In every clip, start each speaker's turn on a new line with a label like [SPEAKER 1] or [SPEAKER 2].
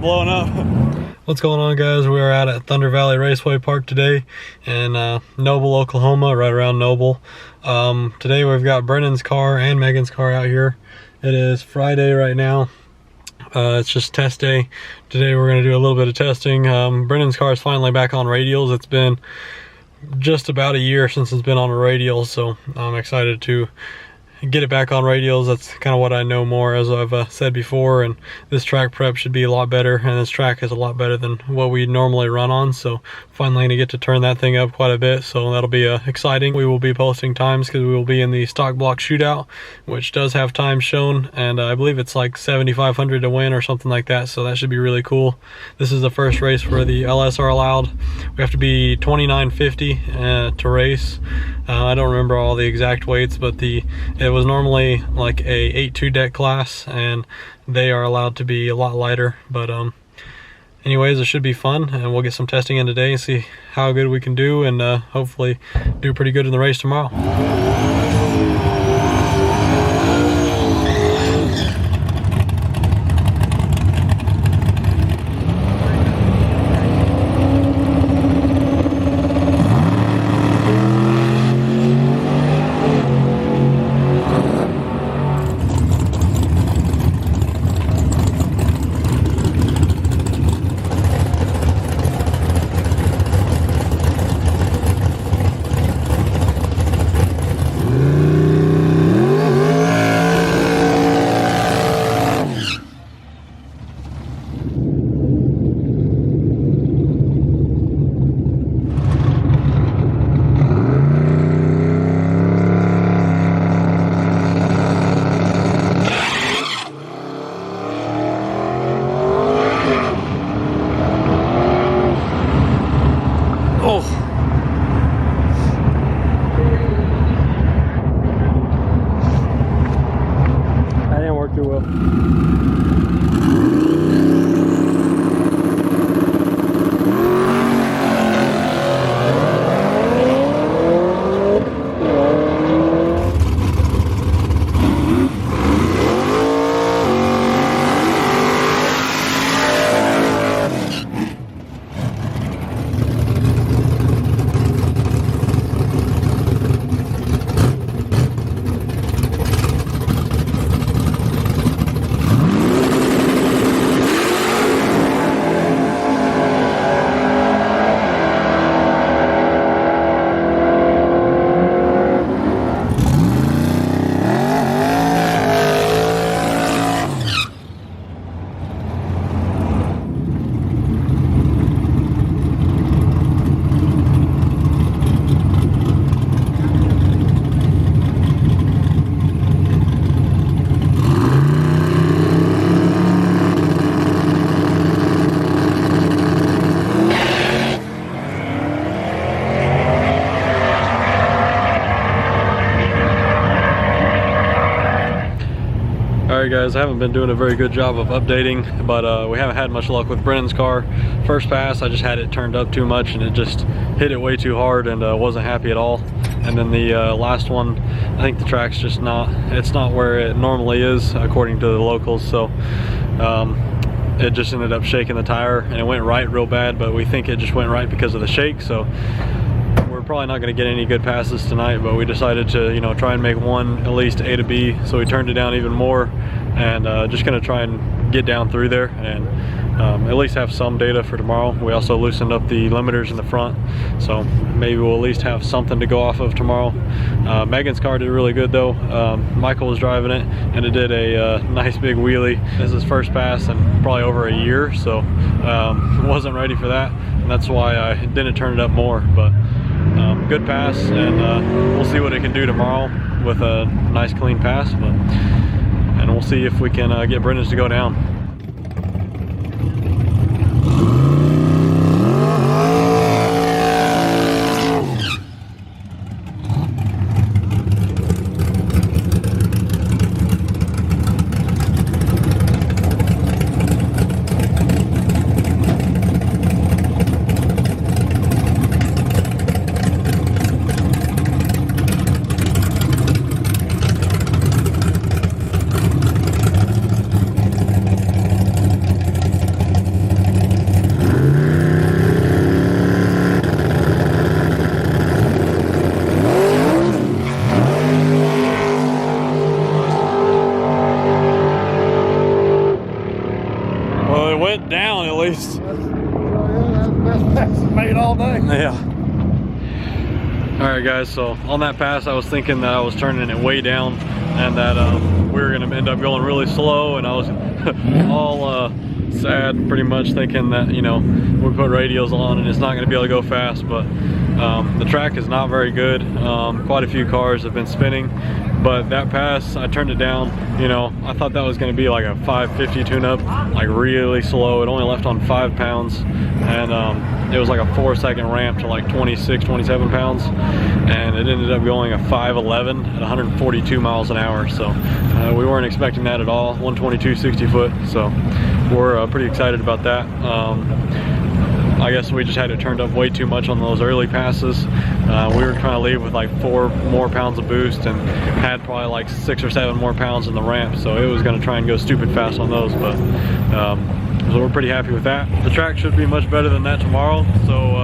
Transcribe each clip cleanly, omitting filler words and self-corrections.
[SPEAKER 1] blowing up. What's going on, guys? We are out at Thunder Valley Raceway Park today in Noble, Oklahoma, right around Noble. Today we've got Brennan's car and Megan's car out here. It is Friday right now. It's just test day. Today we're going to do a little bit of testing. Brennan's car is finally back on radials. It's been just about a year since it's been on a radial, so I'm excited to get it back on radials. That's kind of what I know more, as I've said before, and this track prep should be a lot better, and this track is a lot better than what we normally run on, so finally gonna get to turn that thing up quite a bit, so that'll be exciting. We will be posting times because we will be in the stock block shootout, which does have times shown, and I believe it's like 7,500 to win or something like that, so that should be really cool. This is the first race where the LS are allowed. We have to be 2950 to race. I don't remember all the exact weights, but it was normally like a 8.2 deck class, and they are allowed to be a lot lighter. But anyways, it should be fun, and we'll get some testing in today and see how good we can do, and hopefully do pretty good in the race tomorrow. Alright guys, I haven't been doing a very good job of updating, but we haven't had much luck with Brennan's car. First pass, I just had it turned up too much and it just hit it way too hard, and wasn't happy at all. And then the last one, I think the track's just it's not where it normally is according to the locals, so it just ended up shaking the tire, and it went right real bad, but we think it just went right because of the shake. So we're probably not going to get any good passes tonight, but we decided to, you know, try and make one at least A to B, so we turned it down even more, and just going to try and get down through there and at least have some data for tomorrow. We also loosened up the limiters in the front, so maybe we'll at least have something to go off of tomorrow. Megan's car did really good though. Michael was driving it, and it did a nice big wheelie. This is first pass in probably over a year, so wasn't ready for that, and that's why I didn't turn it up more. But good pass, and we'll see what it can do tomorrow with a nice clean pass. And we'll see if we can get Brennan's to go down.
[SPEAKER 2] all day.
[SPEAKER 1] Yeah. All right, guys, so on that pass, I was thinking that I was turning it way down and that we were gonna end up going really slow, and I was all sad, pretty much, thinking that, you know, we put radials on and it's not gonna be able to go fast, but the track is not very good. Quite a few cars have been spinning, but that pass, I turned it down. You know, I thought that was gonna be like a 550 tune-up, like really slow. It only left on 5 pounds, and it was like a 4-second ramp to like 26, 27 pounds, and it ended up going a 511 at 142 miles an hour. So we weren't expecting that at all. 122 60 foot. So we're pretty excited about that. I guess we just had it turned up way too much on those early passes. We were trying to leave with like 4 more pounds of boost and had probably like 6 or 7 more pounds in the ramp, so it was going to try and go stupid fast on those, but so we're pretty happy with that. The track should be much better than that tomorrow, so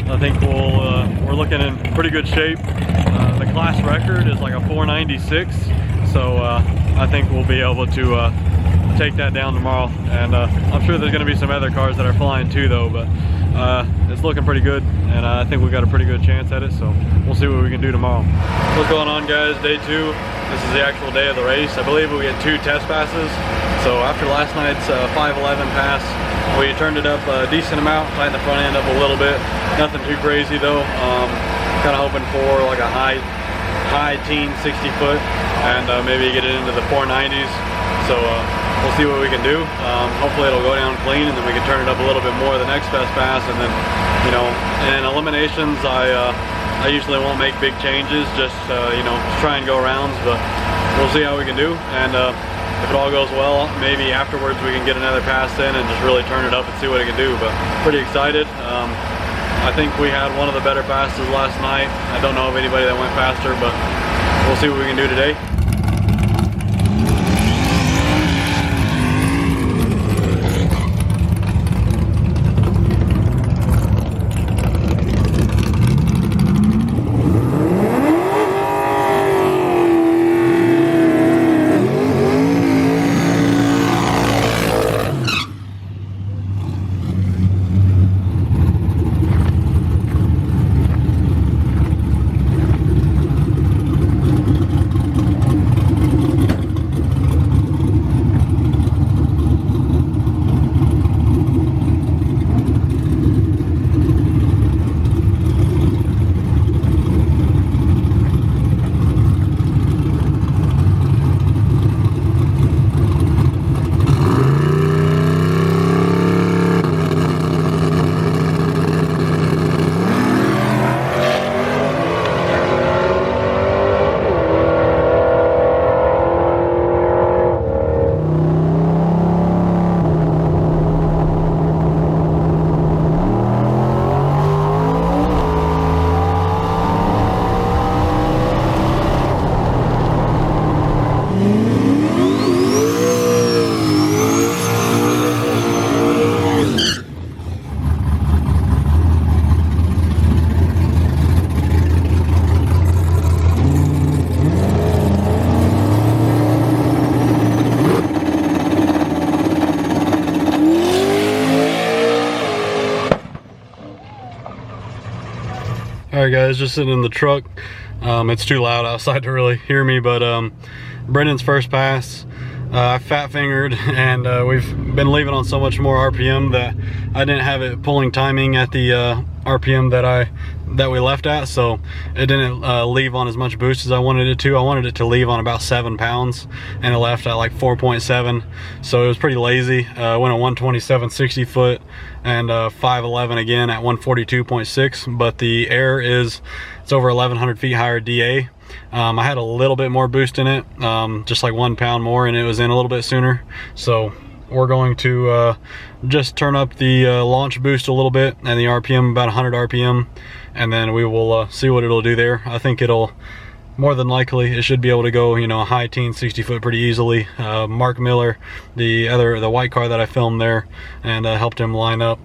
[SPEAKER 1] I think we're looking in pretty good shape. The class record is like a 496, so I think we'll be able to take that down tomorrow, and I'm sure there's going to be some other cars that are flying too though, but it's looking pretty good, and I think we got a pretty good chance at it, so we'll see what we can do tomorrow. What's going on, guys? Day 2. This is the actual day of the race. I believe we had 2 test passes. So after last night's 511 pass, we turned it up a decent amount, tightened the front end up a little bit. Nothing too crazy though. Kind of hoping for like a high teen 60 foot, and maybe get it into the 490s. So we'll see what we can do. Hopefully it'll go down clean, and then we can turn it up a little bit more the next best pass. And then, you know, in eliminations, I usually won't make big changes, just you know, try and go rounds, but we'll see how we can do. And if it all goes well, maybe afterwards we can get another pass in and just really turn it up and see what it can do. But pretty excited. I think we had one of the better passes last night. I don't know of anybody that went faster, but we'll see what we can do today. Alright guys, just sitting in the truck. It's too loud outside to really hear me, but Brendan's first pass, I fat fingered, and we've been leaving on so much more RPM that I didn't have it pulling timing at the RPM that we left at, so it didn't leave on as much boost as I wanted it to. I wanted it to leave on about 7 pounds, and it left at like 4.7, so it was pretty lazy. Went at 127 60 foot and 511 again at 142.6, but the air it's over 1100 feet higher DA. I had a little bit more boost in it, just like 1 pound more, and it was in a little bit sooner. So we're going to just turn up the launch boost a little bit and the RPM about 100 RPM, and then we will see what it'll do there. I think it'll, more than likely, it should be able to go, you know, high teen 60 foot pretty easily. Mark Miller, the white car that I filmed there and helped him line up,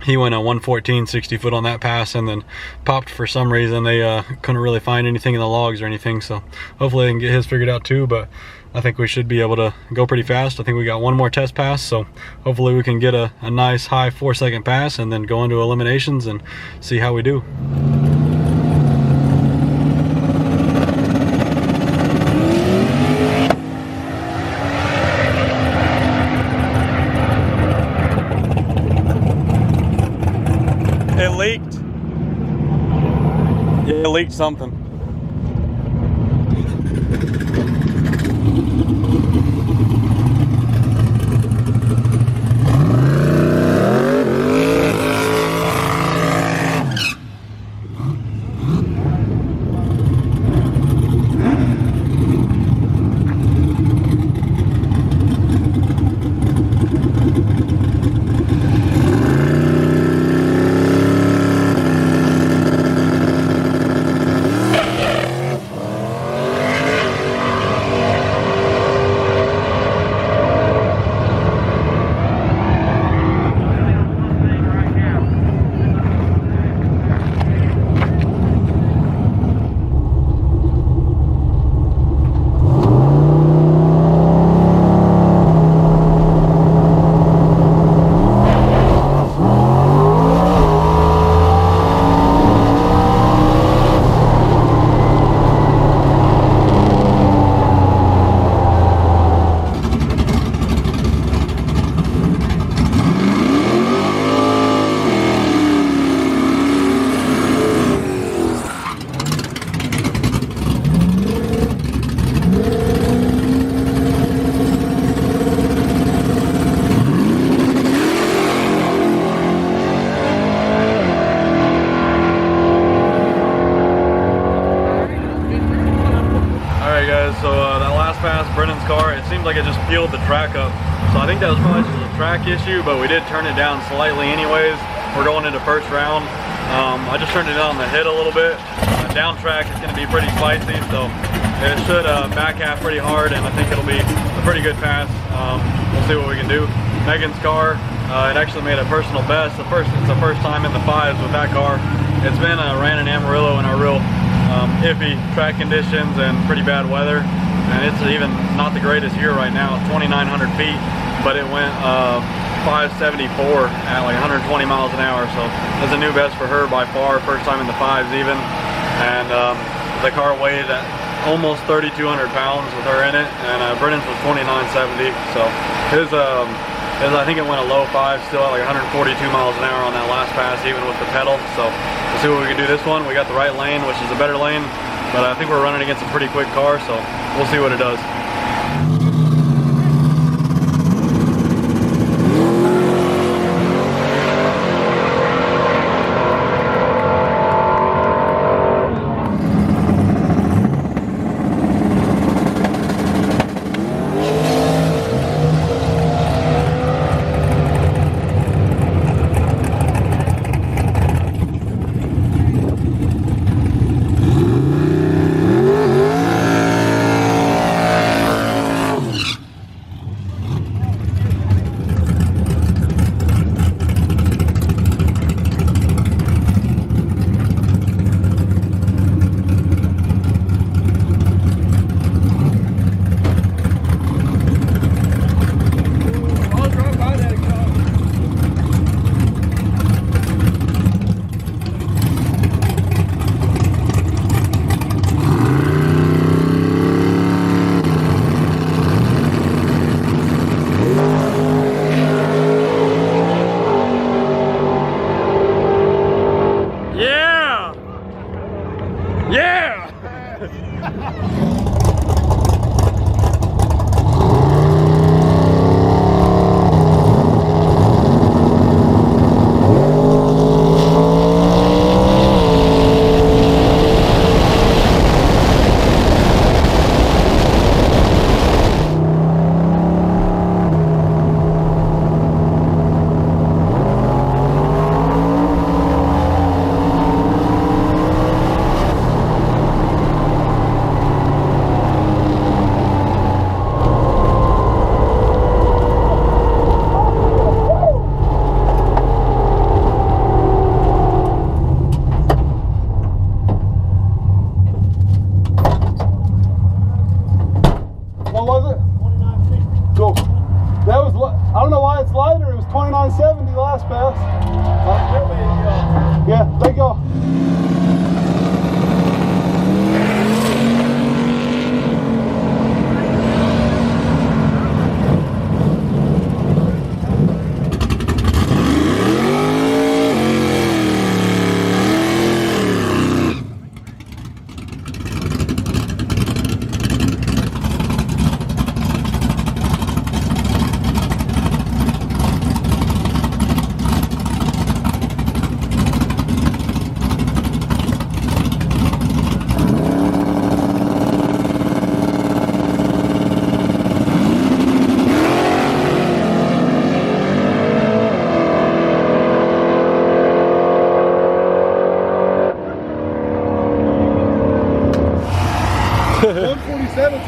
[SPEAKER 1] He went a 114 60 foot on that pass and then popped for some reason. They couldn't really find anything in the logs or anything, so hopefully they can get his figured out too. But I think we should be able to go pretty fast. I think we got one more test pass, so hopefully we can get a nice high 4-second pass and then go into eliminations and see how we do. It leaked. Yeah, it leaked something. So that last pass, Brennan's car, it seems like it just peeled the track up. So I think that was probably just a track issue, but we did turn it down slightly anyways. We're going into first round. I just turned it down the hit a little bit. Down track is going to be pretty spicy, so it should back half pretty hard, and I think it'll be a pretty good pass. We'll see what we can do. Megan's car, it actually made a personal best. It's the first time in the fives with that car. It's been ran in Amarillo in our real iffy track conditions and pretty bad weather, and it's even not the greatest year right now. 2,900 feet, but it went 574 at like 120 miles an hour, so that's a new best for her by far, first time in the fives even. And the car weighed at almost 3,200 pounds with her in it, and Brennan's was 2,970, so his I think it went a low 5, still at like 142 miles an hour on that last pass, even with the pedal. So we'll see what we can do this one. We got the right lane, which is a better lane, but I think we're running against a pretty quick car, so we'll see what it does.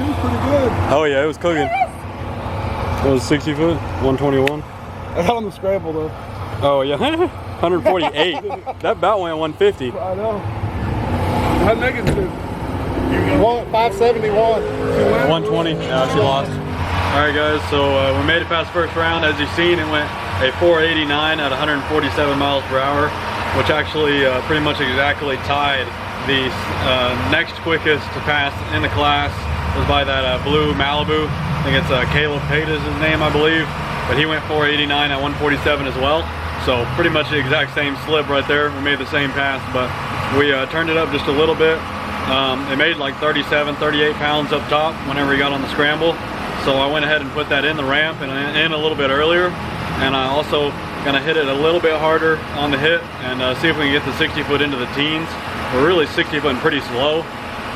[SPEAKER 2] She was pretty good.
[SPEAKER 1] Oh yeah, it was cooking. It was 60 foot, 121.
[SPEAKER 2] I got on the scramble though.
[SPEAKER 1] Oh yeah, 148. That about went 150.
[SPEAKER 2] I know. How'd Megan do? 571.
[SPEAKER 1] 120. Yeah, she lost. All right, guys. So we made it past first round. As you've seen, it went a 489 at 147 miles per hour, which actually pretty much exactly tied the next quickest to pass in the class. Was by that blue Malibu. I think it's Caleb Pate is his name, I believe. But he went 489 at 147 as well. So pretty much the exact same slip right there. We made the same pass, but we turned it up just a little bit. It made like 37, 38 pounds up top whenever he got on the scramble. So I went ahead and put that in the ramp and in a little bit earlier. And I also gonna hit it a little bit harder on the hit and see if we can get the 60 foot into the teens. We're really 60 foot and pretty slow,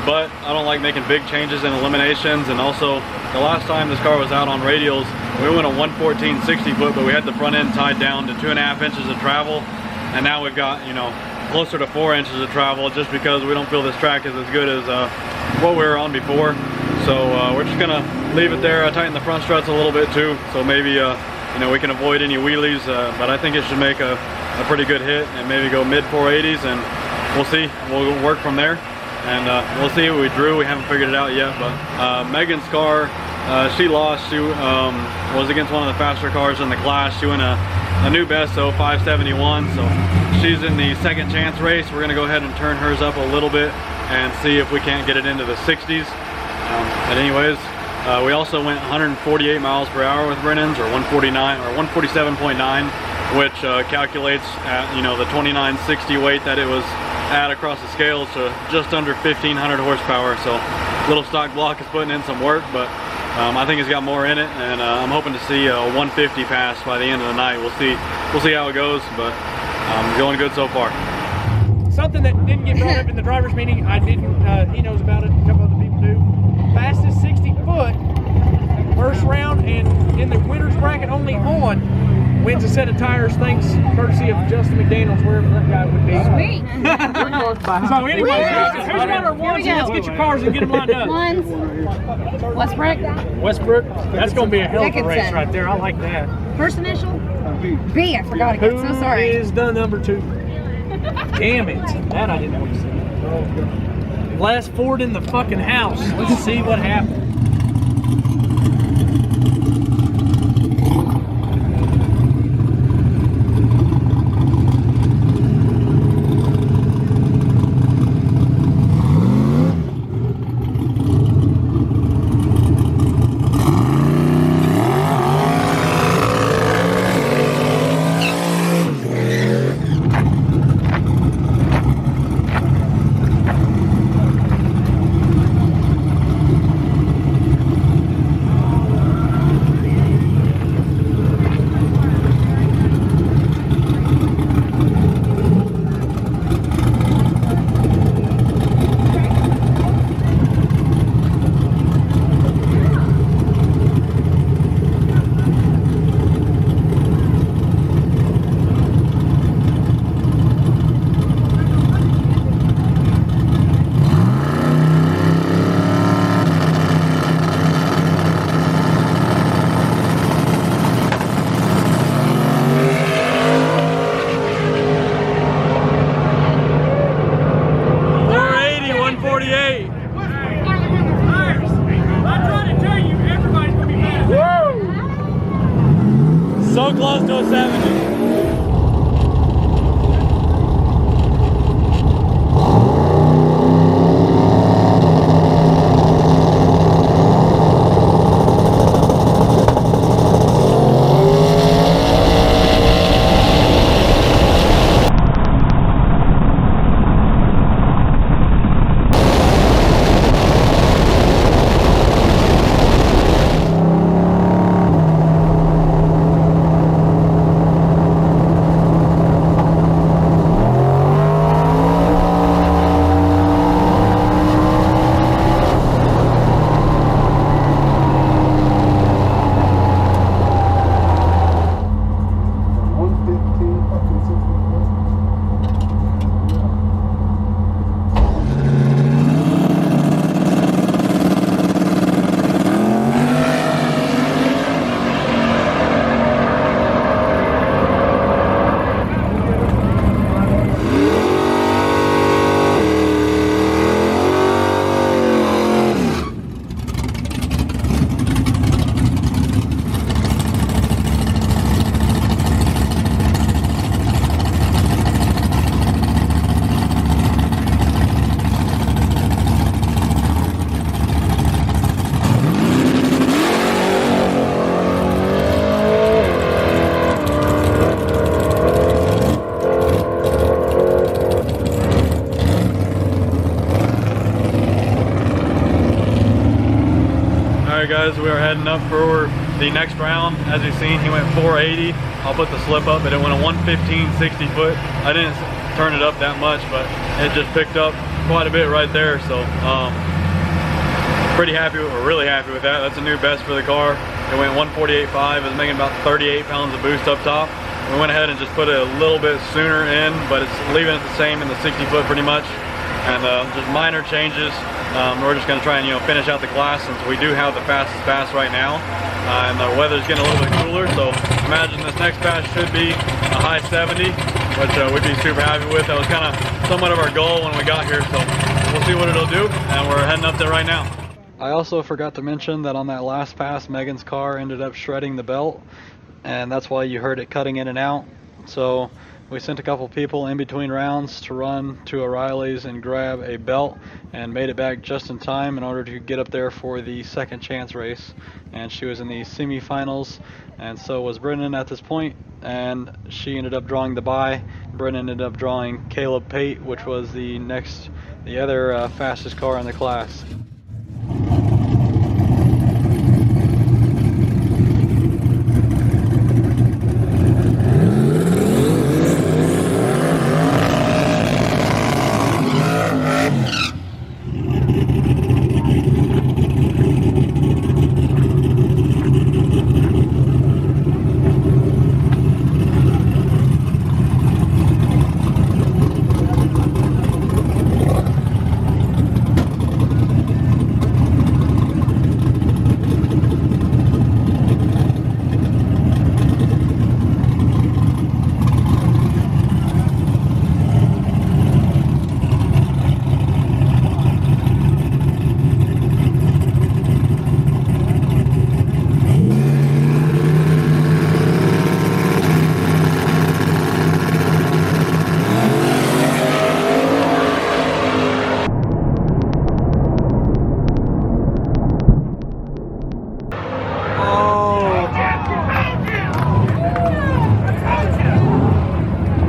[SPEAKER 1] but I don't like making big changes in eliminations. And also the last time this car was out on radials, we went a 114 60 foot, but we had the front end tied down to 2.5 inches of travel. And now we've got, you know, closer to 4 inches of travel just because we don't feel this track is as good as what we were on before. So we're just gonna leave it there. I tighten the front struts a little bit too, so maybe you know, we can avoid any wheelies, but I think it should make a pretty good hit and maybe go mid 480s, and we'll see. We'll work from there, and we'll see what we drew. We haven't figured it out yet, but Megan's car, she lost. She was against one of the faster cars in the class. She went a new best, so 571, so she's in the second chance race. We're gonna go ahead and turn hers up a little bit and see if we can't get it into the 60s. But anyways, we also went 148 miles per hour with Brennan's, or 149 or 147.9, which calculates at, you know, the 2960 weight that it was at across the scale, so just under 1500 horsepower. So little stock block is putting in some work, but I think it's got more in it, and I'm hoping to see a 150 pass by the end of the night. We'll see how it goes, but going good so far.
[SPEAKER 3] Something that didn't get brought up in the driver's meeting, I didn't, he knows about it, a couple other people do. Fastest 60 foot, first round, and in the winner's bracket only on, wins a set of tires, thanks courtesy of Justin McDaniels, wherever that guy would be.
[SPEAKER 4] Sweet.
[SPEAKER 3] So anyway, who's got our ones? Let's get your cars and get them lined up.
[SPEAKER 4] Ones. Westbrook.
[SPEAKER 3] Westbrook, that's going to be a hell of a race
[SPEAKER 4] Dickinson.
[SPEAKER 3] right there. I like that.
[SPEAKER 4] First initial? B. I forgot again. So sorry.
[SPEAKER 3] Who is the number 2? Damn it. That I didn't want to see. Last Ford in the fucking house. Let's see what happens.
[SPEAKER 1] Alright guys, we are heading up for the next round. As you've seen, he went 480. I'll put the slip up, but it went a 115 60 foot. I didn't turn it up that much, but it just picked up quite a bit right there. So pretty happy, or really happy with that. That's a new best for the car. It went 148.5. It was making about 38 pounds of boost up top. We went ahead and just put it a little bit sooner in, but it's leaving it the same in the 60 foot pretty much. And just minor changes. We're just going to try and finish out the class, since we do have the fastest pass right now, and the weather's getting a little bit cooler. So imagine this next pass should be a high 70, which we'd be super happy with. That was kind of somewhat of our goal when we got here. So we'll see what it'll do, and we're heading up there right now. I also forgot to mention that on that last pass, Megan's car ended up shredding the belt, and that's why you heard it cutting in and out. So we sent a couple people in between rounds to run to O'Reilly's and grab a belt, and made it back just in time in order to get up there for the second chance race. And she was in the semifinals, and so was Brennan at this point, and she ended up drawing the bye. Brennan ended up drawing Caleb Pate, which was the other fastest car in the class.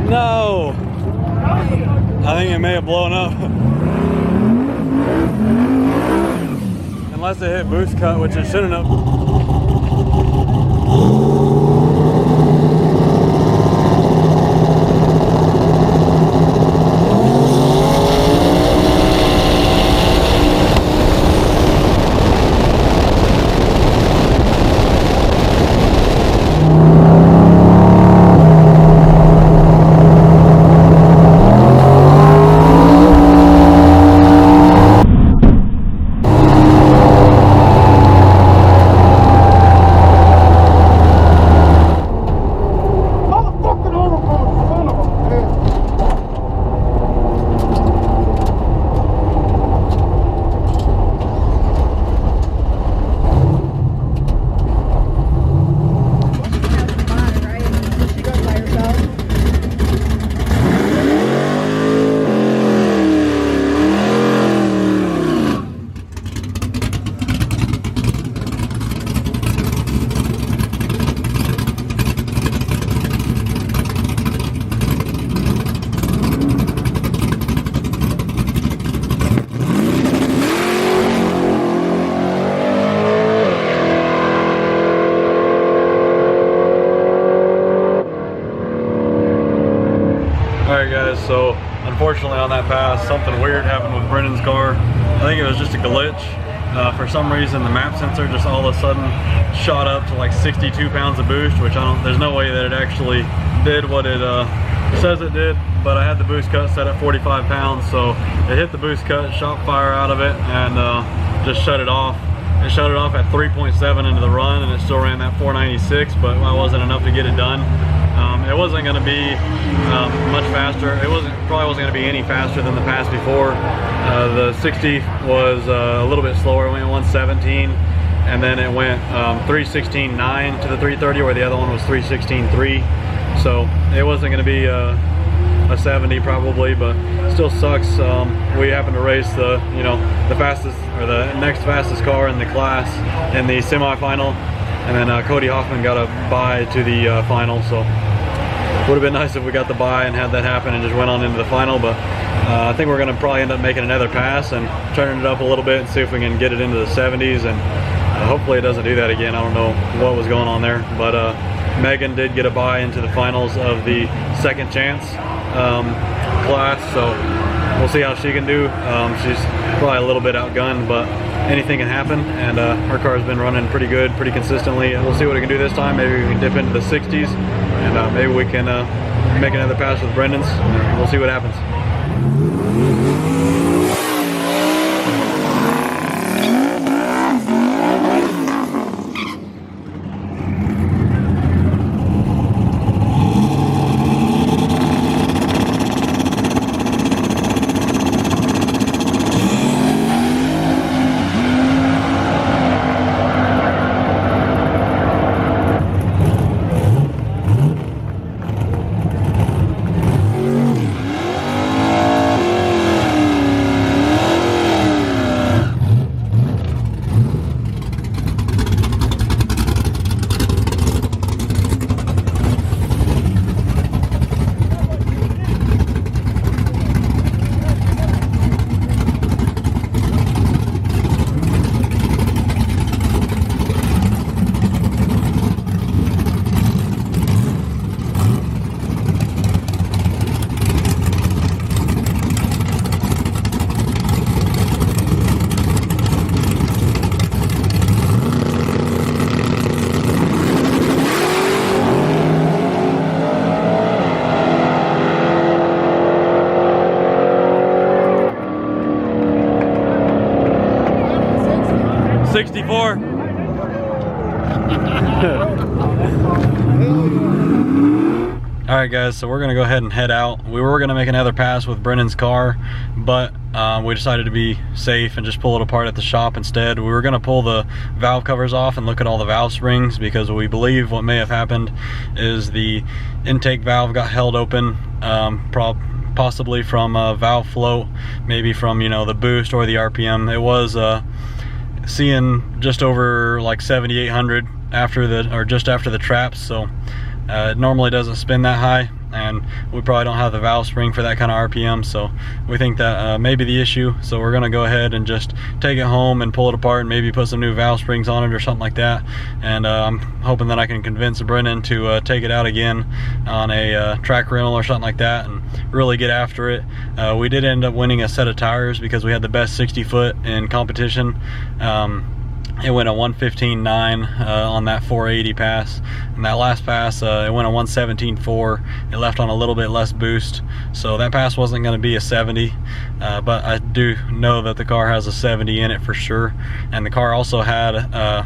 [SPEAKER 1] No! I think it may have blown up. Unless it hit boost cut, which it shouldn't have. Alright guys, so unfortunately on that pass, something weird happened with Brennan's car. I think it was just a glitch. For some reason the map sensor just all of a sudden shot up to like 62 pounds of boost, which there's no way that it actually did what it says it did, but I had the boost cut set at 45 pounds, so it hit the boost cut, shot fire out of it, and just shut it off. It shut it off at 3.7 into the run, and it still ran that 496, but it wasn't enough to get it done. It wasn't going to be much faster. It probably wasn't going to be any faster than the pass before. The 60 was a little bit slower. It went 117, and then it went 316.9 to the 330, where the other one was 316.3. So it wasn't going to be a 70 probably, but still sucks. We happened to race the fastest, or the next fastest car in the class in the semifinal, and then Cody Hoffman got a bye to the final. So would have been nice if we got the bye and had that happen and just went on into the final, but I think we're going to probably end up making another pass and turning it up a little bit and see if we can get it into the 70s and hopefully it doesn't do that again. I don't know what was going on there, but Megan did get a bye into the finals of the second chance class, so we'll see how she can do. She's probably a little bit outgunned, but anything can happen, and her car's been running pretty good, pretty consistently. We'll see what we can do this time. Maybe we can dip into the 60s, and maybe we can make another pass with Brendan's. We'll see what happens. 64. Alright guys, so we're going to go ahead and head out. We were going to make another pass with Brennan's car, but we decided to be safe and just pull it apart at the shop instead. We were going to pull the valve covers off and look at all the valve springs, because we believe what may have happened is the intake valve got held open, possibly from a valve float, maybe from, you know, the boost or the RPM. It was seeing just over like 7,800 after the, or just after the traps, so it normally doesn't spin that high, and we probably don't have the valve spring for that kind of RPM, so we think that may be the issue. So we're gonna go ahead and just take it home and pull it apart and maybe put some new valve springs on it or something like that. And I'm hoping that I can convince Brennan to take it out again on a track rental or something like that and really get after it. We did end up winning a set of tires because we had the best 60 foot in competition. It went a 115.9 on that 480 pass, and that last pass it went a 117.4. It left on a little bit less boost, so that pass wasn't going to be a 70, but I do know that the car has a 70 in it for sure, and the car also had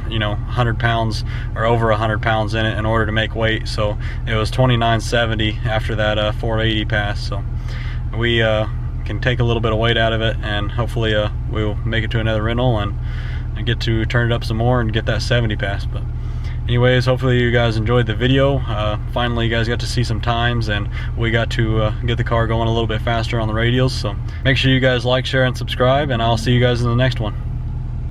[SPEAKER 1] you know, 100 pounds or over 100 pounds in it in order to make weight, so it was 29.70 after that 480 pass. So we can take a little bit of weight out of it, and hopefully we'll make it to another rental and get to turn it up some more and get that 70 pass. But anyways, hopefully you guys enjoyed the video. Finally you guys got to see some times, and we got to get the car going a little bit faster on the radials. So make sure you guys like, share, and subscribe, and I'll see you guys in the next one.